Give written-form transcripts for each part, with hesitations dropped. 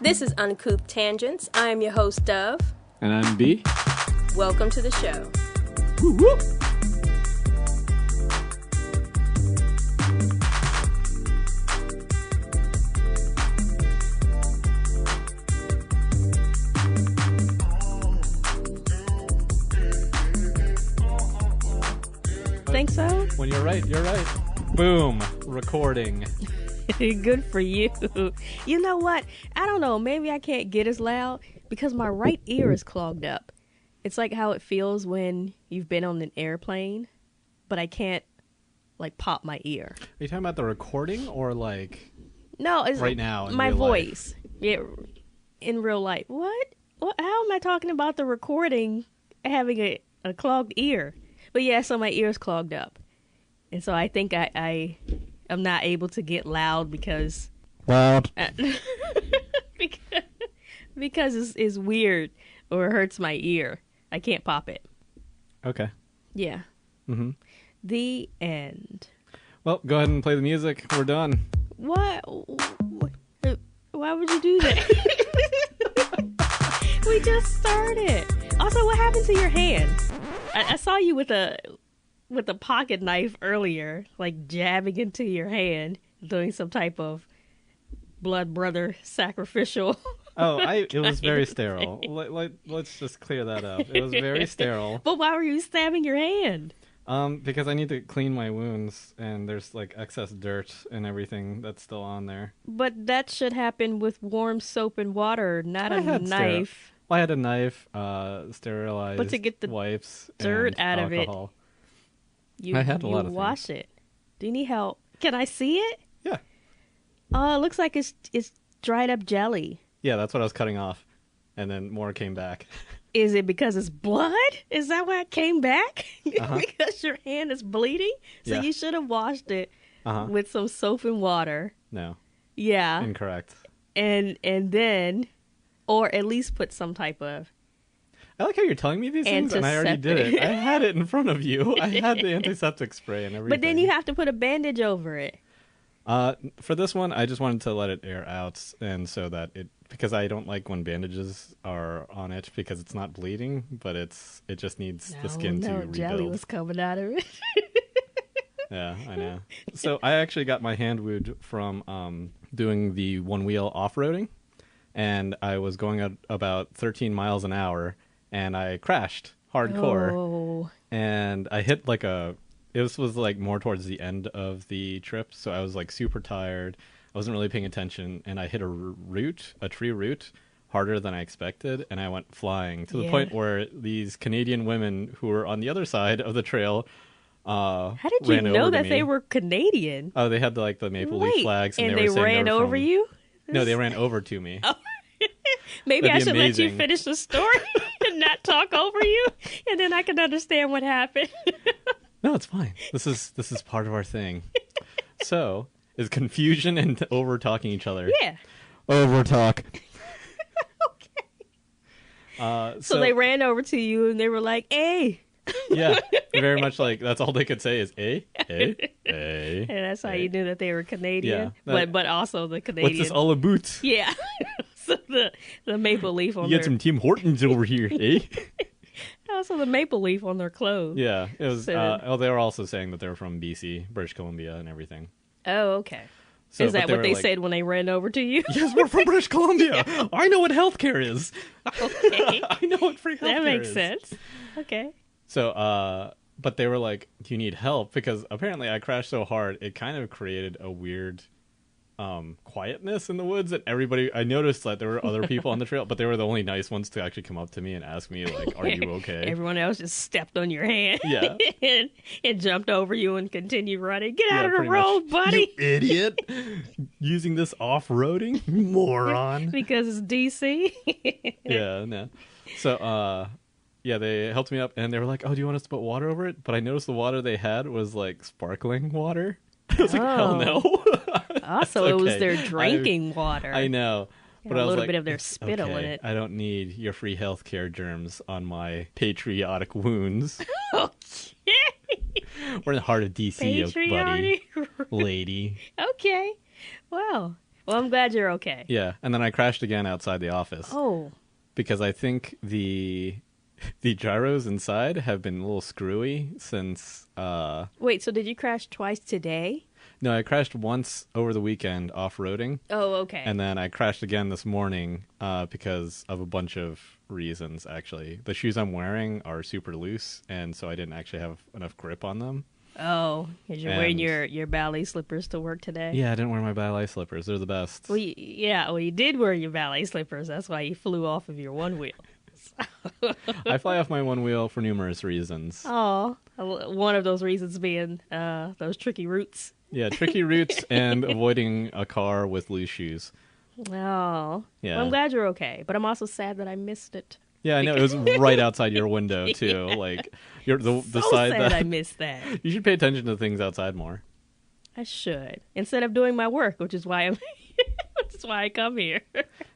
This is Uncouth Tangents. I am your host, Dove. And I'm B. Welcome to the show. Woo woo! Think so? When you're right, you're right. Boom. Recording. Good for you. You know what? I don't know. Maybe I can't get as loud because my right ear is clogged up. It's like how it feels when you've been on an airplane, but I can't, like, pop my ear. Are you talking about the recording or, like, no, it's right now in my real voice. life? Yeah, in real life. What? How am I talking about the recording having a clogged ear? But yeah, so my ear's clogged up. And so I think I am not able to get loud because... Loud. because it's weird or it hurts my ear. I can't pop it. Okay. Yeah. Mm-hmm. The end. Well, go ahead and play the music. We're done. What? Why would you do that? We just started. Also, what happened to your hand? I saw you with a pocket knife earlier, like jabbing into your hand, doing some type of blood brother sacrificial. Oh, it was very sterile. Let's just clear that up. It was very sterile. But why were you stabbing your hand? Because I need to clean my wounds, and there's like excess dirt and everything that's still on there. But that should happen with warm soap and water, not a knife. Well, I had a knife, sterilized, but to get the wipes, dirt and out alcohol. of it, I had a lot of wash things. it. Do you need help? Can I see it? Yeah. Oh, it looks like it's dried up jelly. Yeah, that's what I was cutting off, and then more came back. Is it because it's blood? Is that why it came back? Uh-huh. Because your hand is bleeding? So Yeah. you should have washed it Uh-huh. with some soap and water. No. Yeah. Incorrect. And then, or at least put some type of... I like how you're telling me these things, and I already did it. I had it in front of you. I had the antiseptic spray and everything. But then you have to put a bandage over it. For this one, I just wanted to let it air out, and so that because I don't like when bandages are on it because it's not bleeding, but it just needs the skin to rebuild. Jelly was coming out of it. Yeah, I know. So I actually got my hand wound from doing the one-wheel off-roading, and I was going at about 13 miles an hour, and I crashed hardcore, Oh. and I hit like it was like more towards the end of the trip, so I was like super tired. I wasn't really paying attention, and I hit a tree root, harder than I expected, and I went flying to the point where these Canadian women who were on the other side of the trail How did you know that they were Canadian? Oh, they had the maple leaf flags, and they ran over you? No, they ran over to me. Oh. Maybe I should let you amazing. finish the story and not talk over you, and then I can understand what happened. No, it's fine. This is part of our thing. So, is confusion and over talking each other? Yeah. Over talk. Okay. So they ran over to you and they were like, "Hey." Yeah, very much like that's all they could say is "eh, eh, eh." And that's how you knew that they were Canadian. Yeah, but also the Canadian. What's this all about? Yeah. So the maple leaf on you get some Tim Hortons over here, eh? Also the maple leaf on their clothes. Yeah, it was. So they were also saying that they were from BC, British Columbia, and everything. Oh, okay. So, is that what they said when they ran over to you? Yes, we're from British Columbia. Yeah. I know what healthcare is. Okay. I know what free healthcare is. That makes sense. Okay. So, but they were like, "Do you need help?" Because apparently I crashed so hard, it kind of created a weird quietness in the woods. And I noticed that there were other people on the trail, but they were the only nice ones to actually come up to me and ask me, like, "Are you okay?" Everyone else just stepped on your hand. Yeah. and jumped over you and continued running. Get out of the pretty road, much. buddy. You idiot. Using this off-roading? Moron. Because it's DC. Yeah, no. So, yeah, they helped me up, and they were like, "Oh, do you want us to put water over it?" But I noticed the water they had was, like, sparkling water. I was like, hell no. Also, it was their drinking water. I know. But I a was little like, bit of their spittle in it. I don't need your free healthcare germs on my patriotic wounds. Okay. We're in the heart of DC, buddy. Lady. Okay. Well, Well, I'm glad you're okay. Yeah, and then I crashed again outside the office Oh, because I think the gyros inside have been a little screwy since wait, so did you crash twice today? no, I crashed once over the weekend off-roading, Oh, okay. and then I crashed again this morning because of a bunch of reasons, actually. The shoes I'm wearing are super loose, and so I didn't actually have enough grip on them. Oh, because you're wearing your ballet slippers to work today? Yeah, I didn't wear my ballet slippers. They're the best. Well, you did wear your ballet slippers. That's why you flew off of your one wheel. I fly off my one wheel for numerous reasons. Oh, one of those reasons being those tricky routes. Yeah, tricky routes and avoiding a car with loose shoes. Oh, Yeah. well, I'm glad you're okay, but I'm also sad that I missed it. Yeah, I know. It was right outside your window, too. Yeah. Like, the So side sad that... I missed that. You should pay attention to things outside more. I should, instead of doing my work, which is why I come here.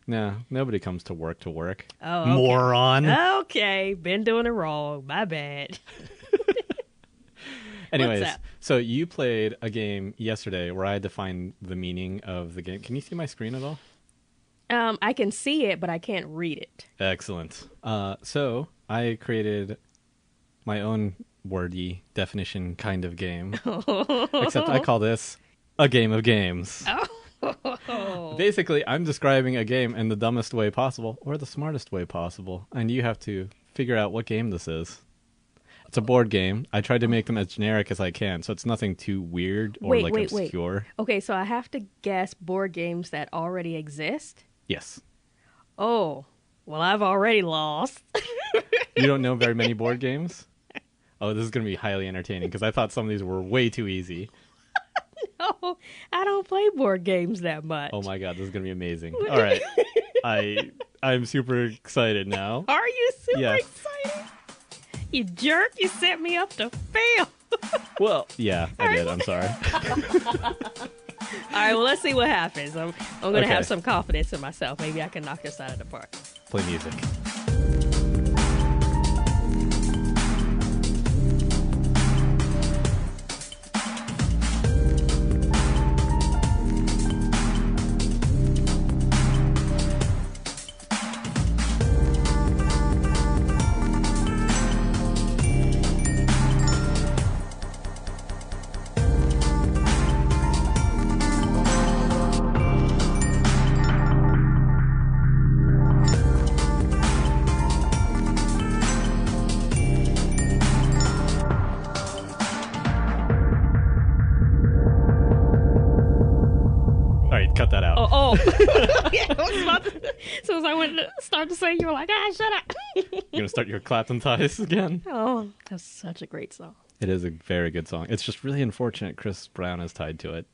No, nobody comes to work to work. Oh, okay. Moron. Okay, been doing it wrong. My bad. Anyways, What's up? so you played a game yesterday where I had to find the meaning of the game. Can you see my screen at all? I can see it, but I can't read it. Excellent. So I created my own wordy definition kind of game. Except I call this a game of games. Oh. Basically, I'm describing a game in the dumbest way possible or the smartest way possible, and you have to figure out what game this is. It's a board game. I tried to make them as generic as I can, so it's nothing too weird or obscure. Okay, so I have to guess board games that already exist? Yes. Oh, well, I've already lost. You don't know very many board games? Oh, this is going to be highly entertaining because I thought some of these were way too easy. No, I don't play board games that much. Oh my god, this is going to be amazing. All right. I'm super excited now. Are you super Yes. excited? You jerk, you set me up to fail. Well, yeah, I did. I'm sorry. All right, well, let's see what happens. I'm going to Okay. have some confidence in myself. Maybe I can knock this out of the park. Play music. All right, cut that out. Oh. Yeah, I was about to, as soon as I went to start to sing, you were like, shut up. You're going to start your Clapton ties again? Oh, that's such a great song. It is a very good song. It's just really unfortunate Chris Brown is tied to it.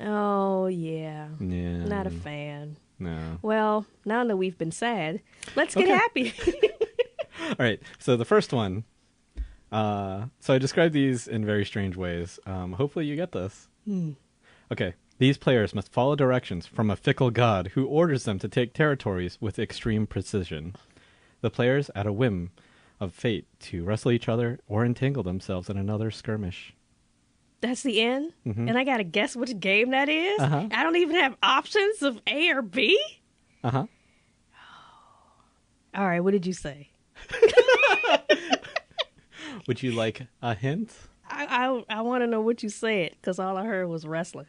Oh, yeah. Yeah. Not a fan. No. Well, now that we've been sad, let's get Okay. happy. All right. So the first one. So I described these in very strange ways. Hopefully you get this. Okay. These players must follow directions from a fickle god who orders them to take territories with extreme precision. The players at a whim of fate to wrestle each other or entangle themselves in another skirmish. That's the end? Mhm. And I got to guess which game that is? Uh-huh. I don't even have options of A or B? Uh-huh. All right, what did you say? Would you like a hint? I want to know what you said, because all I heard was wrestling.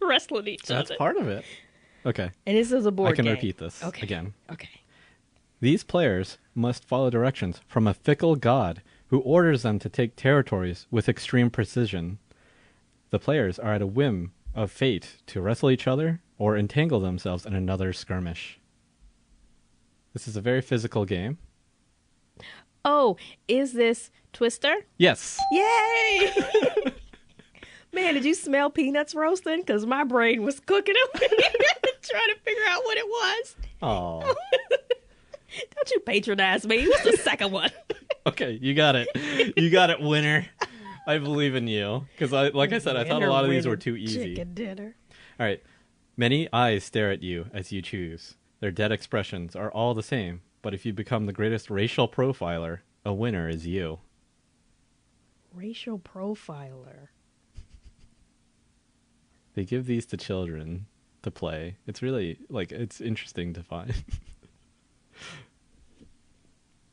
Wrestling each That's other. part of it. Okay. And this is a board I can game. repeat this again. Okay. These players must follow directions from a fickle god who orders them to take territories with extreme precision. The players are at a whim of fate to wrestle each other or entangle themselves in another skirmish. This is a very physical game. Oh, is this Twister? Yes. Yay! Man, did you smell peanuts roasting? Because my brain was cooking over here trying to figure out what it was. Oh. Don't you patronize me. What's the second one? Okay, you got it. You got it, winner. I believe in you. Because, like I said, I thought a lot of these were too easy. Chicken dinner. All right. Many eyes stare at you as you choose. Their dead expressions are all the same, but if you become the greatest racial profiler, a winner is you. Racial profiler. They give these to children to play. It's really like it's interesting to find.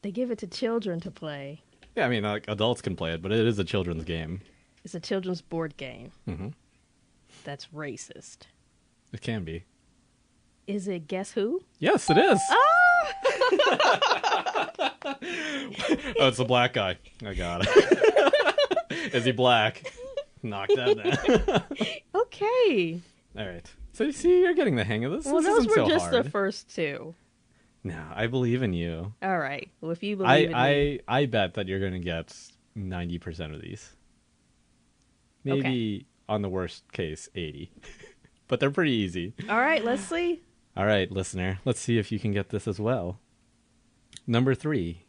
They give it to children to play. Yeah, I mean, like adults can play it, but it is a children's game. It's a children's board game. Mm-hmm. That's racist. It can be. Is it Guess Who? Yes, it is. Oh! Oh, it's a black guy. I got it. Is he black? Knock that down. Okay. All right. So you see, you're getting the hang of this. Well, this those isn't were so just hard. the first two. No, I believe in you. All right. Well, if you believe in me. I bet that you're going to get 90% of these. Maybe on the worst case, 80. But they're pretty easy. All right, let's see. All right, listener. Let's see if you can get this as well. Number 3.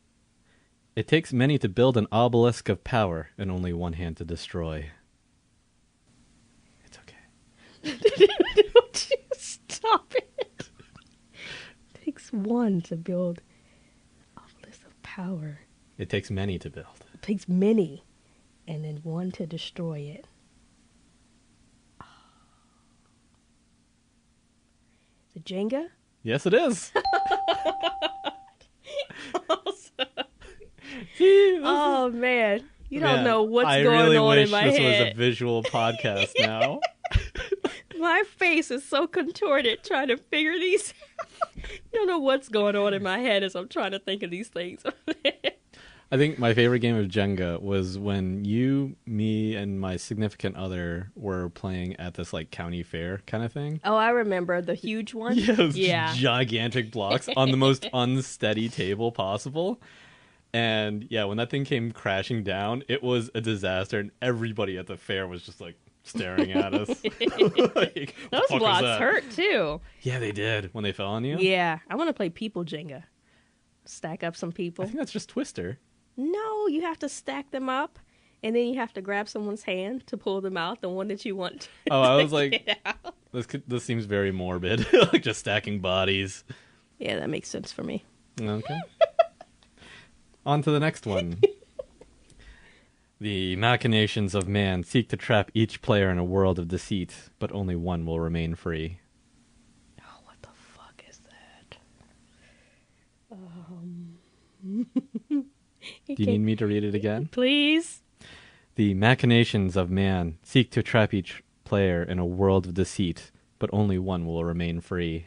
It takes many to build an obelisk of power and only one hand to destroy. It's okay. Don't you stop it. It takes one to build obelisk of power. It takes many to build. It takes many, and then one to destroy it. Is it Jenga? Yes, it is. Oh, man. You don't Man, know what's I going really on wish in my this head. was a visual podcast now. My face is so contorted trying to figure these out. You don't know what's going on in my head as I'm trying to think of these things. I think my favorite game of Jenga was when you, me, and my significant other were playing at this like county fair kind of thing. Oh, I remember the huge one. Yeah, it was Yeah. just gigantic blocks on the most unsteady table possible. And yeah, when that thing came crashing down, it was a disaster, and everybody at the fair was just like staring at us. Like, Those "Fuck was blocks that?" hurt too. Yeah, they did when they fell on you. Yeah, I want to play people Jenga. Stack up some I people. think that's just Twister. No, you have to stack them up, and then you have to grab someone's hand to pull them out, the one that you want. Oh, I was like, get out. this seems very morbid, like just stacking bodies. Yeah, that makes sense for me. Okay. On to the next one. The machinations of man seek to trap each player in a world of deceit, but only one will remain free. Oh, what the fuck is that? Do you need me to read it again? Please? The machinations of man seek to trap each player in a world of deceit, but only one will remain free.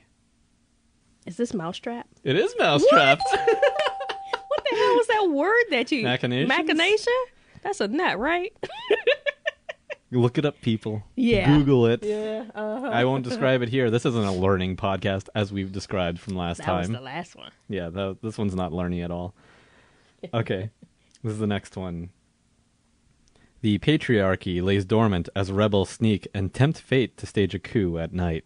Is this Mousetrap? It is Mousetrapped. What the hell was that word that you... Machinations? Machination? That's a nut, right? Look it up, people. Yeah. Google it. Yeah. I won't describe it here. This isn't a learning podcast, as we've described from last That time. was the last one. Yeah, this one's not learning at all. Okay, this is the next one. The patriarchy lays dormant as rebels sneak and tempt fate to stage a coup at night.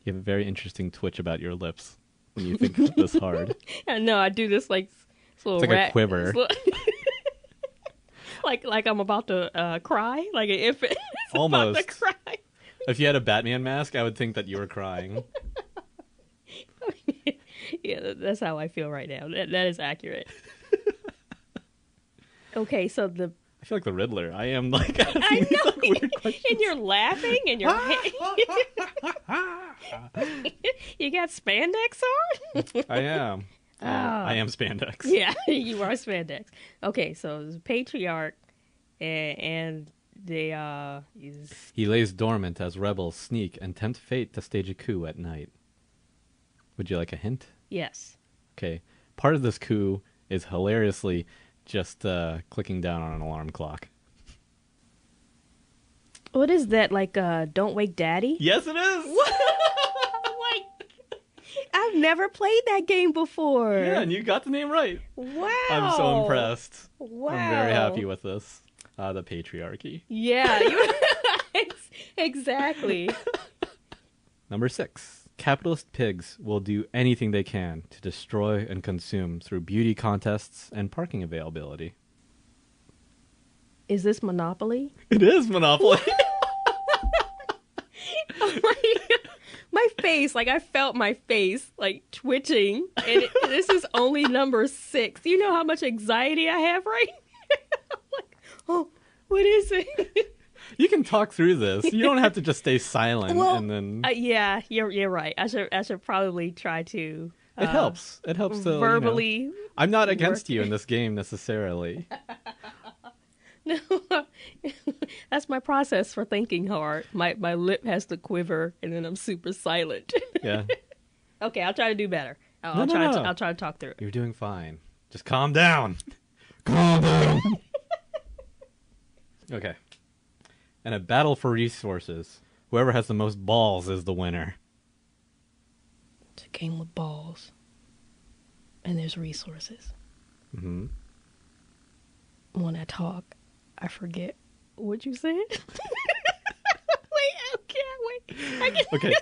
You have a very interesting twitch about your lips when you think this hard. I know, I do this like... It's like a quiver. like I'm about to cry, like an infant. Almost. About to cry. If you had a Batman mask, I would think that you were crying. Yeah, that's how I feel right now. That is accurate. Okay, so I feel like the Riddler. I am like I asking these, know, like, weird questions. and you're laughing, and you're you got spandex on. I am. I am spandex. Yeah, you are spandex. Okay, so the patriarch and they He lays dormant as rebels sneak and tempt fate to stage a coup at night. Would you like a hint? yes. Okay. Part of this coup is hilariously just clicking down on an alarm clock. What is that? Like Don't Wake Daddy? Yes, it is. Like, I've never played that game before. Yeah, and you got the name right. Wow. I'm so impressed. Wow. I'm very happy with this. The patriarchy. Yeah, exactly. Number 6. Capitalist pigs will do anything they can to destroy and consume through beauty contests and parking availability. Is this Monopoly? It is Monopoly. My face, like I felt my face like twitching, and this is only number 6. Do you know how much anxiety I have right now? I'm like, oh, what is it? You can talk through this. You don't have to just stay silent and then. Yeah, you're right. I should probably try to. It helps. It helps to verbally. I'm not against you in this game necessarily. No, that's my process for thinking hard. My lip has to quiver, and then I'm super silent. Yeah. Okay, I'll try to do better. No. I'll try to talk through it. You're doing fine. Just calm down. Calm down. Okay. In a battle for resources, whoever has the most balls is the winner. It's a game with balls, and there's resources. Mm-hmm. When I talk, I forget what you said. Wait, Okay.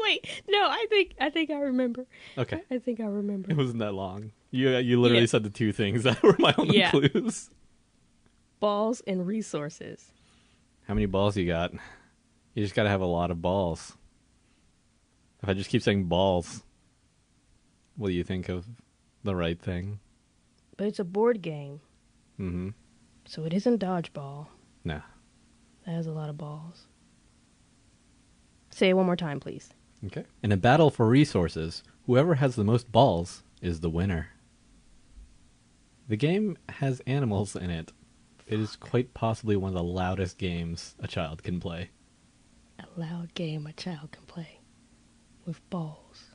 Wait. No, I think I remember. Okay. I think I remember. It wasn't that long. You literally said the two things that were my only clues. Balls and resources. How many balls you got? You just gotta have a lot of balls. If I just keep saying balls, what do you think of the right thing? But it's a board game. Mm-hmm. So it isn't dodgeball. No. That has a lot of balls. Say it one more time, please. Okay. In a battle for resources, whoever has the most balls is the winner. The game has animals in it. It is quite possibly one of the loudest games a child can play. A loud game a child can play. With balls.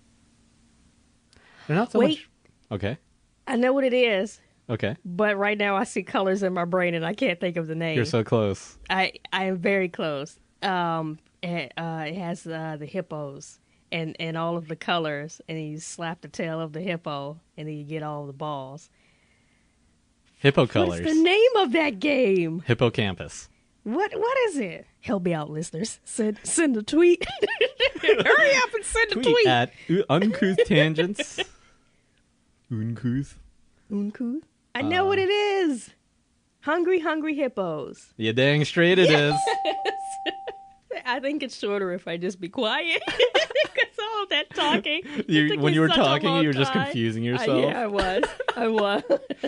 They're not so Wait. much... Okay. I know what it is. Okay. But right now I see colors in my brain and I can't think of the name. You're so close. I am very close. It has the hippos and all of the colors, and you slap the tail of the hippo, and then you get all the balls. Hippo colors. What's the name of that game? Hippocampus. What is it? Help me out, listeners. Send a tweet. Hurry up and send a tweet. At uncouth tangents. Uncouth. Uncouth. I know what it is. Hungry Hippos. You dang straight it is. I think it's shorter if I just be quiet. Because all that talking. When you were talking, you were just confusing yourself. Yeah, I was.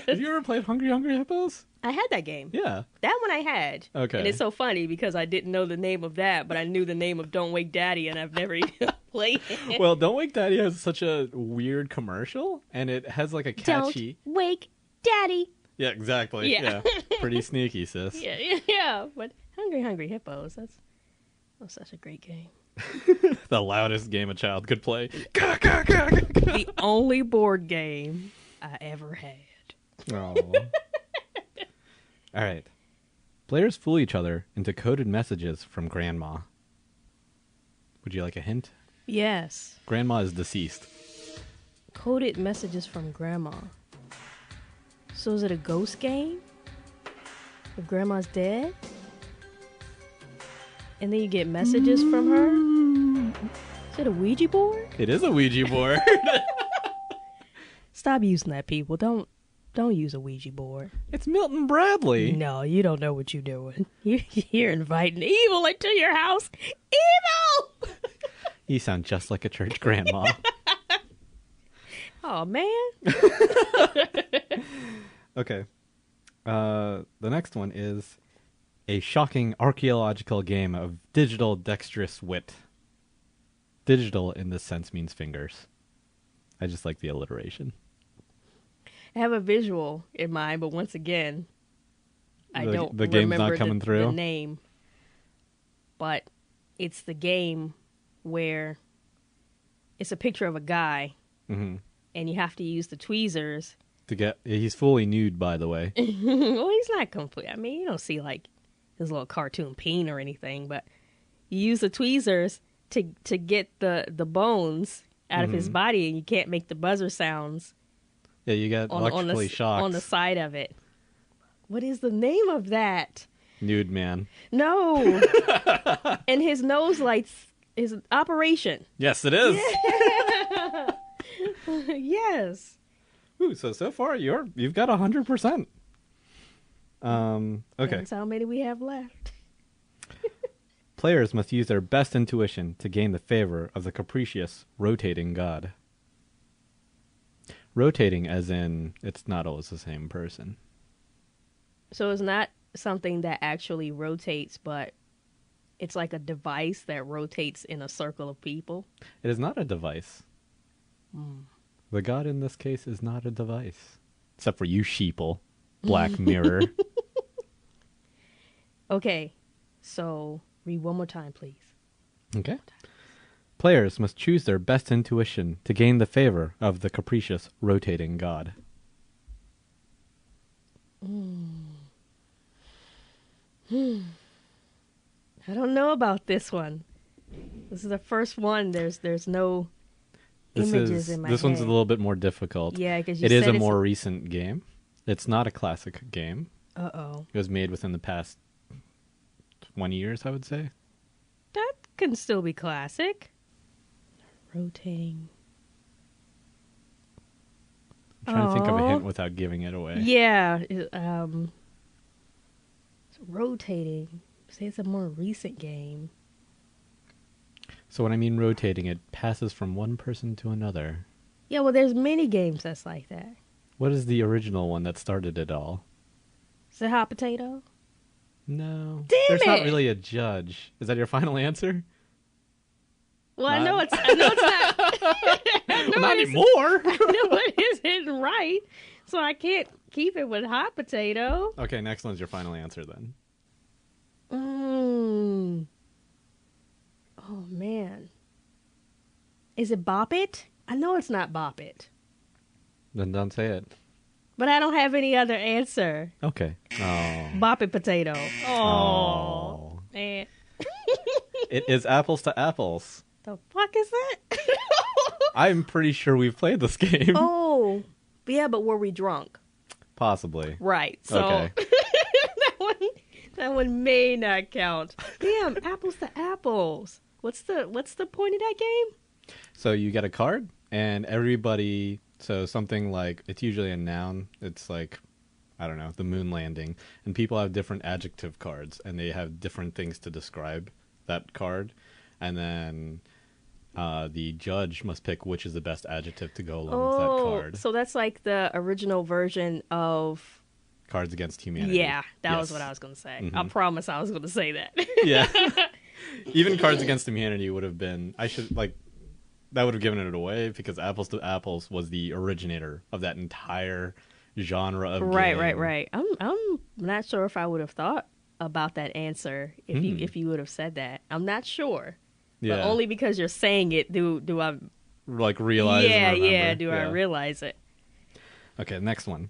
Have you ever played Hungry Hippos? I had that game. Yeah. That one I had. Okay. And it's so funny because I didn't know the name of that, but I knew the name of Don't Wake Daddy, and I've never even played it. Well, Don't Wake Daddy has such a weird commercial, and it has like a catchy... Don't Wake Daddy. Yeah, exactly. Yeah. Pretty sneaky, sis. Yeah. But Hungry Hippos, that was such a great game. The loudest game a child could play. The only board game I ever had. Oh. All right. Players fool each other into coded messages from Grandma. Would you like a hint? Yes. Grandma is deceased. Coded messages from Grandma. So is it a ghost game? If Grandma's dead? And then you get messages from her? Is it a Ouija board? It is a Ouija board. Stop using that, people. Don't use a Ouija board. It's Milton Bradley. No, you don't know what you're doing. You're inviting evil into your house. Evil! You sound just like a church grandma. Oh, man. Okay. The next one is a shocking archaeological game of digital dexterous wit. Digital in this sense means fingers. I just like the alliteration. I have a visual in mind, but once again, I don't the game's remember not coming through? the name. But it's the game where it's a picture of a guy, Mm-hmm. and you have to use the tweezers. He's fully nude, by the way. Well, he's not complete. I mean, you don't see like his little cartoon peen or anything, but you use the tweezers to get the bones out of his body, and you can't make the buzzer sounds. Yeah, you got electrically shocked. On the side of it. What is the name of that? Nude man. No. And his nose lights is Operation. Yes, it is. Yeah. Yes. Ooh, so far you've got 100%. Okay. That's how many we have left. Players must use their best intuition to gain the favor of the capricious, rotating god. Rotating as in, it's not always the same person. So it's not something that actually rotates, but it's like a device that rotates in a circle of people. It is not a device. The god in this case is not a device. Except for you sheeple. Black Mirror. Okay, so read one more time, please. Okay. Players must choose their best intuition to gain the favor of the capricious rotating god. I don't know about this one. This is the first one. There's no images in my head. This one's a little bit more difficult. Yeah, because it is a more recent game. It's not a classic game. Uh-oh. It was made within the past 20 years, I would say. That can still be classic. Rotating. I'm trying to think of a hint without giving it away. Yeah. It's rotating. Say it's a more recent game. So when I mean rotating, it passes from one person to another. Yeah, well, there's many games that's like that. What is the original one that started it all? Is it Hot Potato? No. Damn There's it! not really a judge. Is that your final answer? Well, I know it's not. Well, not anymore. I know it isn't right, so I can't keep it with Hot Potato. Okay, next one's your final answer then. Oh, man. Is it Bop It? I know it's not Bop It. Then don't say it. But I don't have any other answer. Okay. Oh. Bop It Potato. Oh. Man. It is Apples to Apples. The fuck is that? I'm pretty sure we've played this game. Oh. Yeah, but were we drunk? Possibly. Right. So Okay. that one may not count. Damn, Apples to Apples. What's the point of that game? So you get a card, and everybody... So something like... It's usually a noun. It's like, I don't know, the moon landing. And people have different adjective cards, and they have different things to describe that card. And then the judge must pick which is the best adjective to go along with that card. So that's like the original version of... Cards Against Humanity. Yeah, that Yes. was what I was going to say. Mm-hmm. I promise I was going to say that. Yeah. Even Cards Against Humanity would have been... That would have given it away because Apples to Apples was the originator of that entire genre of game. Right. I'm not sure if I would have thought about that answer if you would have said that. I'm not sure. Yeah. But only because you're saying it do I Realize and remember. I realize it. Okay, next one.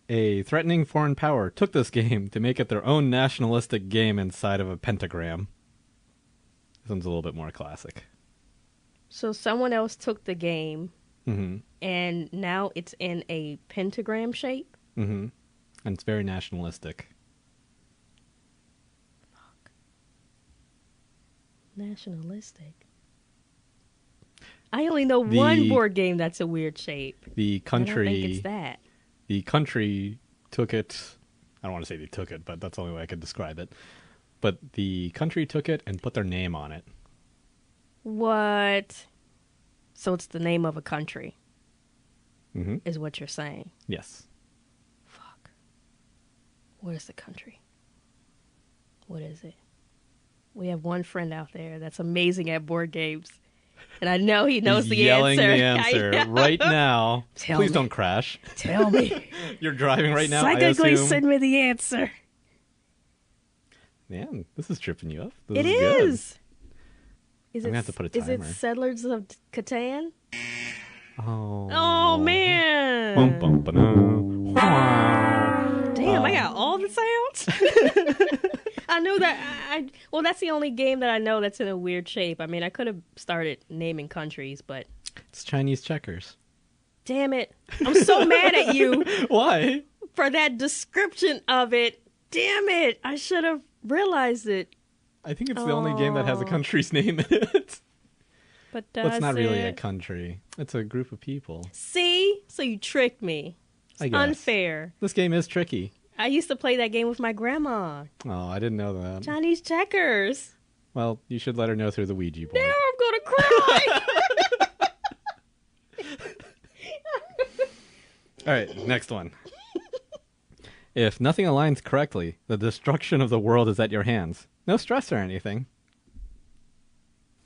A threatening foreign power took this game to make it their own nationalistic game inside of a pentagram. This one's a little bit more classic. So someone else took the game Mm-hmm. and now it's in a pentagram shape? Mm-hmm. And it's very nationalistic. Fuck. Nationalistic. I only know one board game that's a weird shape. The country... I don't think it's that. The country took it... I don't want to say they took it, but that's the only way I could describe it. But the country took it and put their name on it. What? So it's the name of a country, Mm-hmm. is what you're saying. Yes. Fuck. What is the country? What is it? We have one friend out there that's amazing at board games. And I know he knows He's the yelling answer. the answer right now. Please me. don't crash. Tell me. You're driving right now, I Psychically assume. send me the answer. Man, this is tripping you up. This It good. is. I'm going to have to put a timer. Is it Settlers of Catan? Oh. Oh, man. Bum, bum, ba-dum. Damn, I got all the sounds. I knew that. Well, that's the only game that I know that's in a weird shape. I mean, I could have started naming countries, but... It's Chinese checkers. Damn it. I'm so mad at you Why? for that description of it. Damn it. I should have realized it. I think it's the only game that has a country's name in it. But Well, it's not really a it? country. It's a group of people. See? So you tricked me. It's I guess. unfair. This game is tricky. I used to play that game with my grandma. Oh, I didn't know that. Chinese checkers. Well, you should let her know through the Ouija board. Now I'm going to cry. All right, next one. If nothing aligns correctly, the destruction of the world is at your hands. No stress or anything.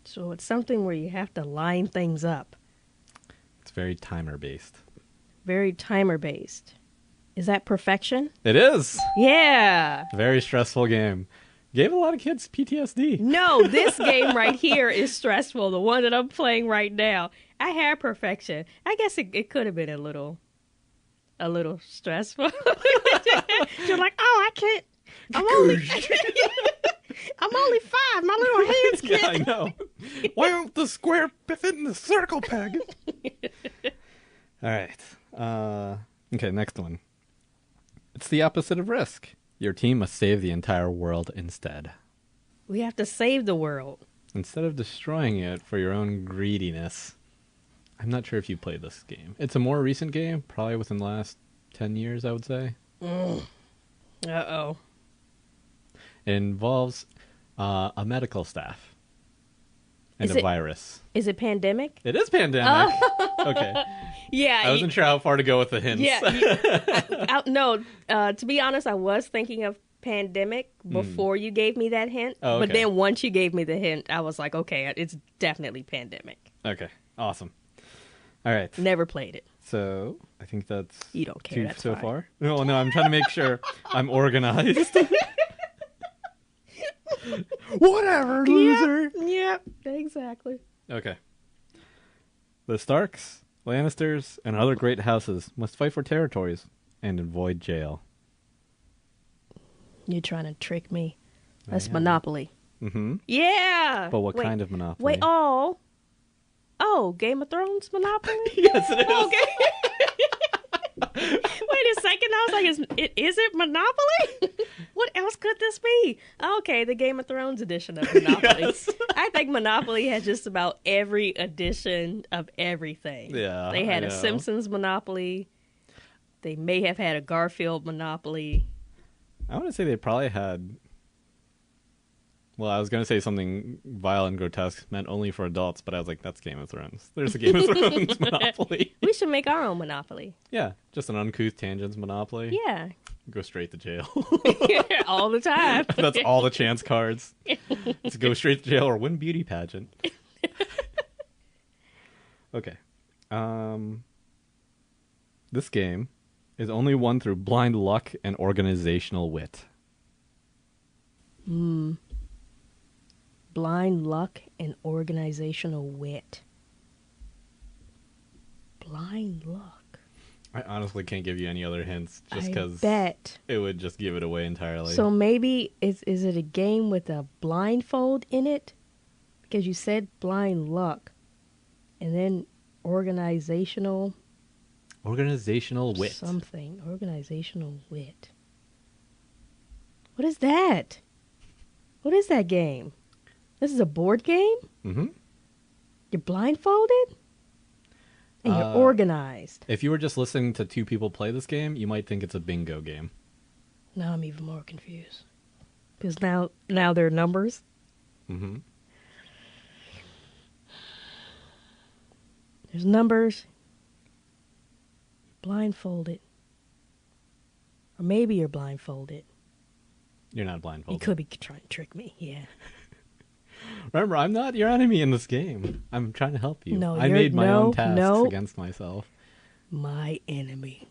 So it's something where you have to line things up. It's very timer-based. Very timer-based. Is that perfection? It is! Yeah! Very stressful game. Gave a lot of kids PTSD. No, this game right here is stressful. The one that I'm playing right now. I had perfection. I guess it could have been a little stressful. You're like, oh, I can't. I'm only 5. My little hands can't. Yeah, I know. Why don't the square fit in the circle peg? All right. Okay, next one. It's the opposite of risk. Your team must save the entire world instead. We have to save the world. Instead of destroying it for your own greediness. I'm not sure if you played this game. It's a more recent game, probably within the last 10 years, I would say. Uh-oh. It involves a medical staff and a virus. Is it pandemic? It is pandemic. Oh. Okay. Yeah. I wasn't sure how far to go with the hints. Yeah. No, to be honest, I was thinking of pandemic before you gave me that hint. Oh, okay. But then once you gave me the hint, I was like, okay, it's definitely pandemic. Okay. Awesome. All right. Never played it. So I think that's you don't care. 2 that's so fine. far. No, I'm trying to make sure I'm organized. Whatever, loser. Yep, exactly. Okay. The Starks, Lannisters, and other great houses must fight for territories and avoid jail. You're trying to trick me. That's am. Monopoly. Mm-hmm. Yeah. But what kind of Monopoly? Wait, oh, Game of Thrones Monopoly? Yes, it is. Okay. Wait a second. I was like, is it Monopoly? What else could this be? Okay, the Game of Thrones edition of Monopoly. Yes. I think Monopoly has just about every edition of everything. Yeah, They had I a know. Simpsons Monopoly. They may have had a Garfield Monopoly. I want to say they probably had... Well, I was going to say something vile and grotesque meant only for adults, but I was like, that's Game of Thrones. There's a Game of Thrones Monopoly. We should make our own Monopoly. Yeah, just an uncouth tangents Monopoly. Yeah. Go straight to jail. All the time. That's all the chance cards. It's go straight to jail or win beauty pageant. Okay. This game is only won through blind luck and organizational wit. Blind luck and organizational wit. Blind luck. I honestly can't give you any other hints just I because bet. it would just give it away entirely. So maybe is it a game with a blindfold in it? Because you said blind luck. And then organizational Organizational wit. something. Organizational wit. What is that? What is that game? This is a board game? Mm-hmm. You're blindfolded? And you're organized. If you were just listening to two people play this game, you might think it's a bingo game. Now I'm even more confused. Because now there are numbers. Mm-hmm. There's numbers. Blindfolded. Or maybe you're blindfolded. You're not You blindfolded. could be trying to trick me, yeah. Remember, I'm not your enemy in this game. I'm trying to help you. No, I you're- made my no, own tasks no. against myself. My enemy.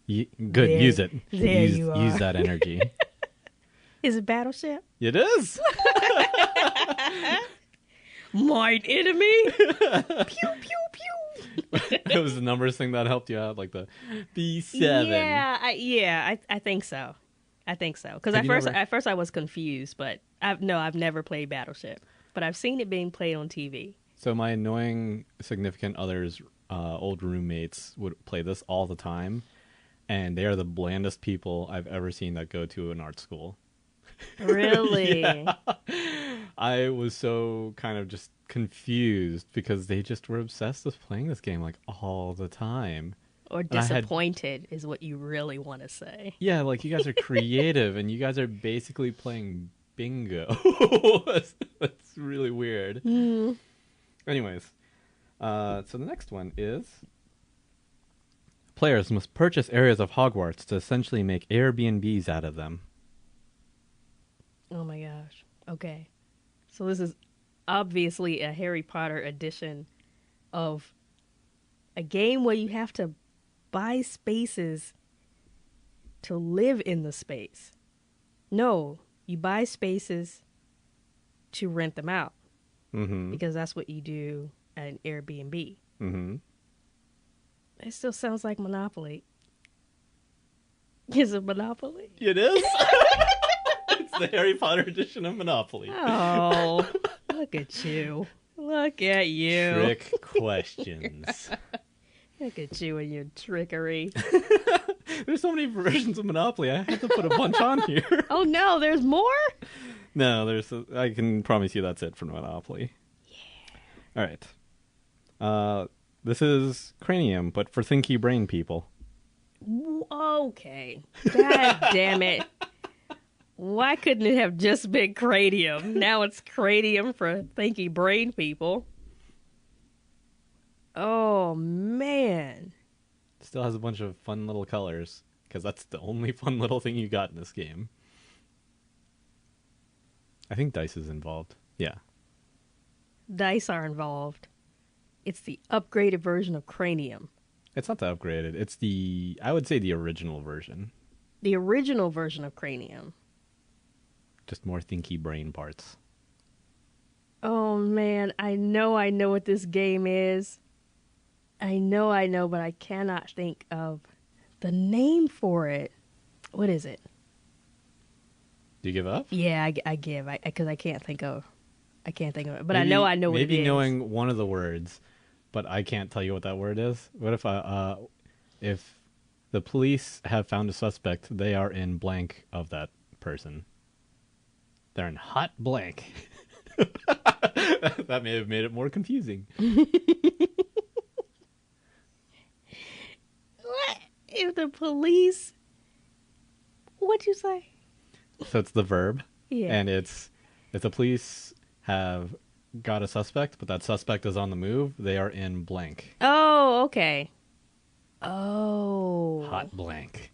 Good, There- use it. there use, you use are. that energy. Is it Battleship? It is. My enemy? Pew, pew, pew. It was the numbers thing that helped you out, like the B7. Yeah, I think so. I think so. Because Have you never- at first I was confused, but I've never played Battleship. But I've seen it being played on TV. So my annoying significant other's old roommates would play this all the time, and they are the blandest people I've ever seen that go to an art school. Really? Yeah. I was so kind of just confused because they just were obsessed with playing this game like all the time. Or I had- disappointed is what you really want to say. Yeah, like you guys are creative and you guys are basically playing bingo. That's really weird. Anyways, so the next one is Players must purchase areas of Hogwarts to essentially make Airbnbs out of them. Oh my gosh. Okay. So this is obviously a Harry Potter edition of a game where you have to buy spaces to live in the space. No, you buy spaces to rent them out. Mm-hmm. Because that's what you do at an Airbnb. Mm-hmm. It still sounds like Monopoly. Is it Monopoly? It is. It's the Harry Potter edition of Monopoly. Oh, look at you. Look at you. Trick questions. Look at you and your trickery. There's so many versions of Monopoly. I had to put a bunch on here. Oh no, there's more? No, I can promise you that's it for Monopoly. Yeah. All right. This is Cranium, but for thinky brain people. Okay. God damn it. Why couldn't it have just been Cranium? Now it's Cranium for thinky brain people. Oh, man. Still has a bunch of fun little colors, because that's the only fun little thing you got in this game. I think dice is involved. Yeah. Dice are involved. It's the upgraded version of Cranium. It's not the upgraded. It's I would say the original version. The original version of Cranium. Just more thinky brain parts. Oh, man. I know what this game is. I know, but I cannot think of the name for it. What is it? Do you give up? Yeah, I give. Because I can't think of it. But I know what it is. Maybe knowing one of the words, but I can't tell you what that word is. What if the police have found a suspect, they are in blank of that person. They're in hot blank. That may have made it more confusing. What? If the police... What'd you say? So it's the verb. Yeah. And it's, if the police have got a suspect, but that suspect is on the move, they are in blank. Oh, okay. Oh. Hot blank.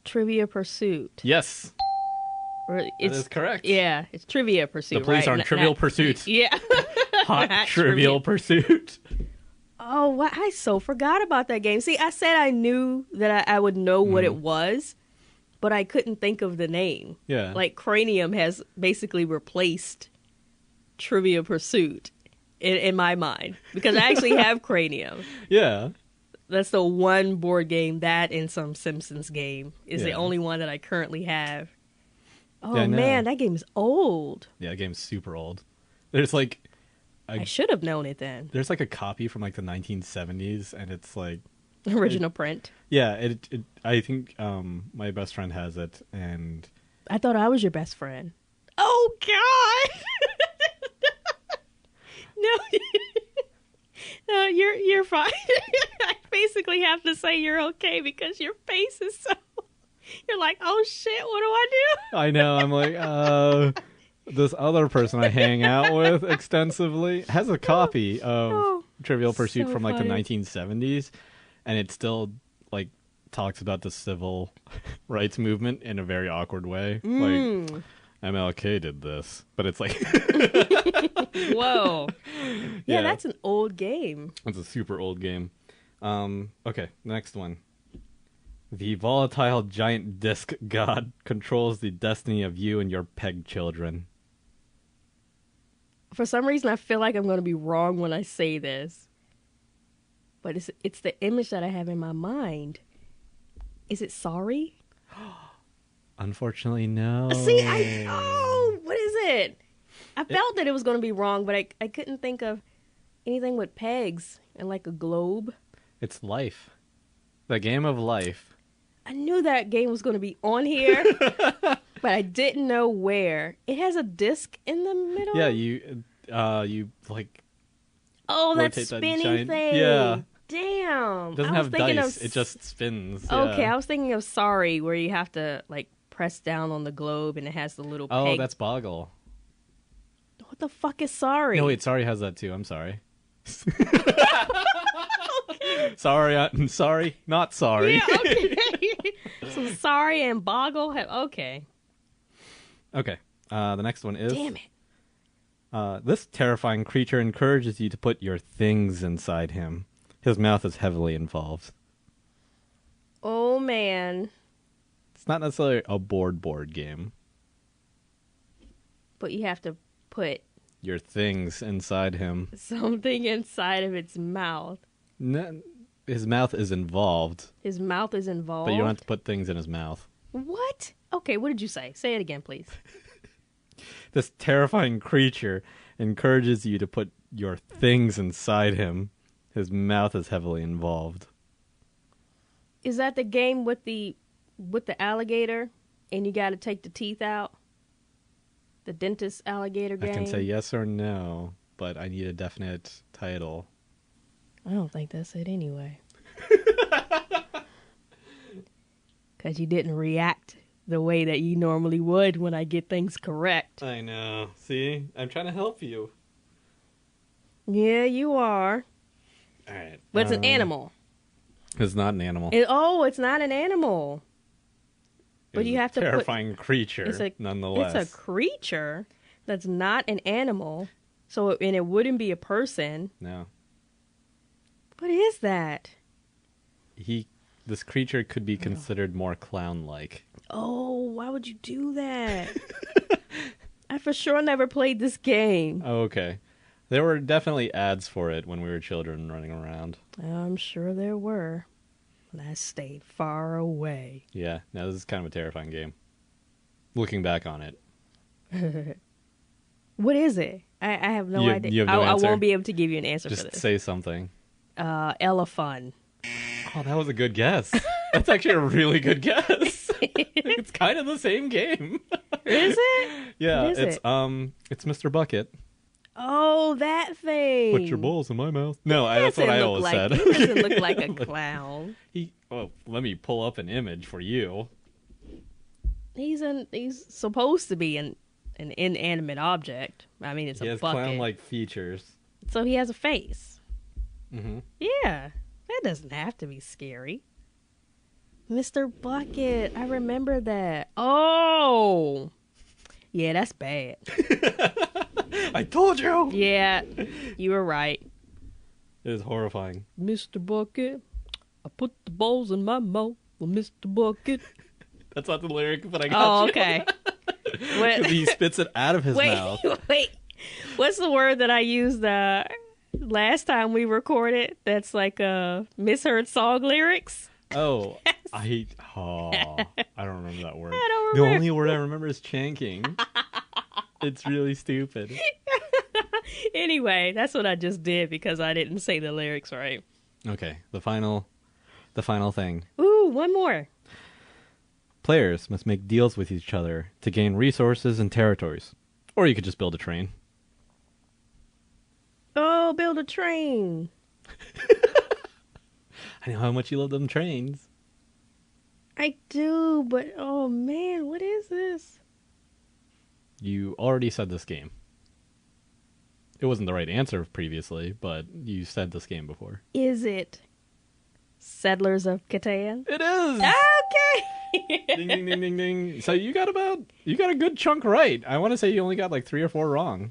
Trivial Pursuit. Yes. That is correct. Yeah, it's Trivia Pursuit. The police right? are in Trivial Pursuit. Yeah. Hot Trivial Pursuit. Oh, wow. I so forgot about that game. See, I said I knew that I would know what it was, but I couldn't think of the name. Yeah. Like, Cranium has basically replaced Trivia Pursuit in my mind. Because I actually have Cranium. Yeah. That's the one board game, that and some Simpsons game, is the only one that I currently have. Oh, yeah, man, that game is old. Yeah, that game's super old. There's like... I should have known it then. There's like a copy from like the 1970s, and it's like... Original print. Yeah, I think my best friend has it, and... I thought I was your best friend. Oh, God! No, no, you're fine. I basically have to say you're okay because your face is so... You're like, oh, shit, what do I do? I know, I'm like, this other person I hang out with extensively has a copy of Trivial Pursuit so from like funny. the 1970s, and it still like talks about the civil rights movement in a very awkward way. Like MLK did this, but it's like Whoa. Yeah, that's an old game. It's a super old game. Okay, next one. The volatile giant disc god controls the destiny of you and your peg children. For some reason, I feel like I'm going to be wrong when I say this. But it's the image that I have in my mind. Is it Sorry? Unfortunately, no. See, what is it? I felt that it was going to be wrong, but I couldn't think of anything with pegs and like a globe. It's Life. The game of Life. I knew that game was going to be on here, but I didn't know where. It has a disc in the middle? Yeah, you like... Oh, that rotate spinny giant... thing. Yeah. Damn. It doesn't have dice. It just spins. Okay, yeah. I was thinking of Sorry, where you have to like press down on the globe and it has the little Oh, peg. that's Boggle. What the fuck is Sorry? No, wait, Sorry has that too. I'm sorry. Sorry, not sorry. Yeah, okay. So sorry and boggle. Okay. Okay. The next one is... Damn it. This terrifying creature encourages you to put your things inside him. His mouth is heavily involved. Oh, man. It's not necessarily a board game. But you have to put Your things inside him. something inside of its mouth. His mouth is involved. His mouth is involved? But you don't have to put things in his mouth. What? Okay, what did you say? Say it again, please. This terrifying creature encourages you to put your things inside him. His mouth is heavily involved. Is that the game with the alligator and you got to take the teeth out? The dentist alligator game? I can say yes or no, but I need a definite title. I don't think that's it anyway. Because you didn't react the way that you normally would when I get things correct. I know. See? I'm trying to help you. Yeah, you are. All right. But it's an animal. It's not an animal. It's not an animal. But you have to terrifying creature, nonetheless. It's a creature that's not an animal. And it wouldn't be a person. No. What is that? This creature could be considered more clown-like. Oh, why would you do that? I for sure never played this game. Oh, okay. There were definitely ads for it when we were children running around. I'm sure there were. But I stayed far away. Yeah, no, this is kind of a terrifying game. Looking back on it. What is it? I have no idea. You have no answer? I won't be able to give you an answer for this. Just say something. Elephant. Oh, that was a good guess. That's actually a really good guess. It's kind of the same game. Is it? Yeah, what is it's Mr. Bucket. Oh, that thing. Put your balls in my mouth. No, that's what I always said. He doesn't look like a clown. Let me pull up an image for you. He's supposed to be an inanimate object. I mean, it's a bucket. He has clown-like features. So he has a face. Mm-hmm. Yeah, that doesn't have to be scary. Mr. Bucket, I remember that. Oh, yeah, that's bad. I told you. Yeah, you were right. It is horrifying. Mr. Bucket, I put the balls in my mouth. Well, Mr. Bucket. That's not the lyric, but I got you. Okay. He spits it out of his mouth. Wait. What's the word that I used last time we recorded? That's like misheard song lyrics. Oh, I don't remember that word. I don't remember. The only word I remember is chanking. It's really stupid. Anyway, that's what I just did because I didn't say the lyrics right. Okay, the final thing. Ooh, one more. Players must make deals with each other to gain resources and territories. Or you could just build a train. Oh, build a train. I know how much you love them trains. I do, but oh man, what is this? You already said this game. It wasn't the right answer previously, but you said this game before. Is it Settlers of Catan? It is! Okay! Ding, ding, ding, ding, ding. So you got a good chunk right. I want to say you only got like 3 or 4 wrong.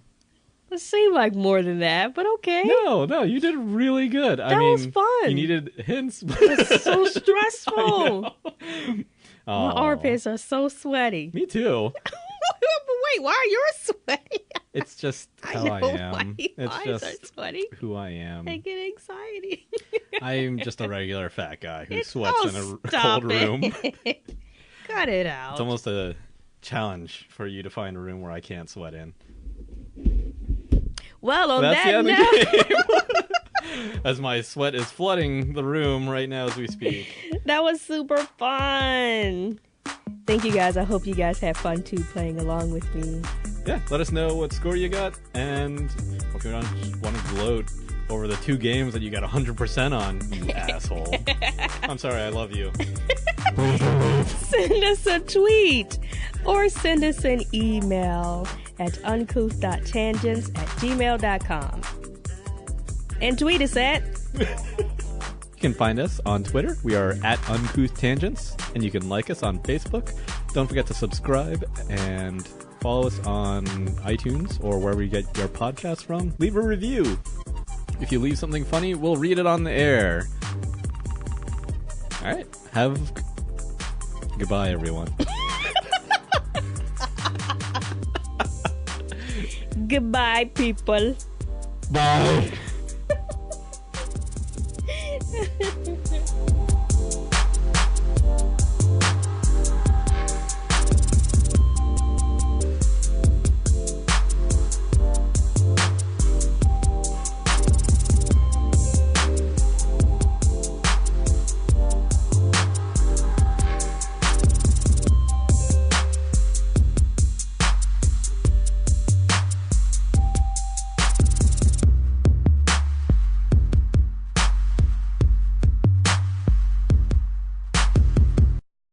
It seemed like more than that, but okay. No, you did really good. That was fun. You needed hints. It's so stressful. My armpits are so sweaty. Me too. Wait, why are yours sweaty? It's just how I am. It's just sweaty. Who I am. I get anxiety. I'm just a regular fat guy who sweats in a cold room. Cut it out. It's almost a challenge for you to find a room where I can't sweat in. Well, on That's that the note, game. As my sweat is flooding the room right now as we speak. That was super fun. Thank you guys. I hope you guys had fun too playing along with me. Yeah, let us know what score you got, and if you want to gloat over the 2 games that you got 100% on, you asshole. I'm sorry, I love you. Send us a tweet or send us an email at uncouth.tangents@gmail.com. And tweet us at You can find us on Twitter. We are at Uncouth Tangents, and you can like us on Facebook. Don't forget to subscribe and follow us on iTunes or wherever you get your podcasts from. Leave a review. If you leave something funny, we'll read it on the air. All right. Goodbye, everyone. Goodbye, people. Bye.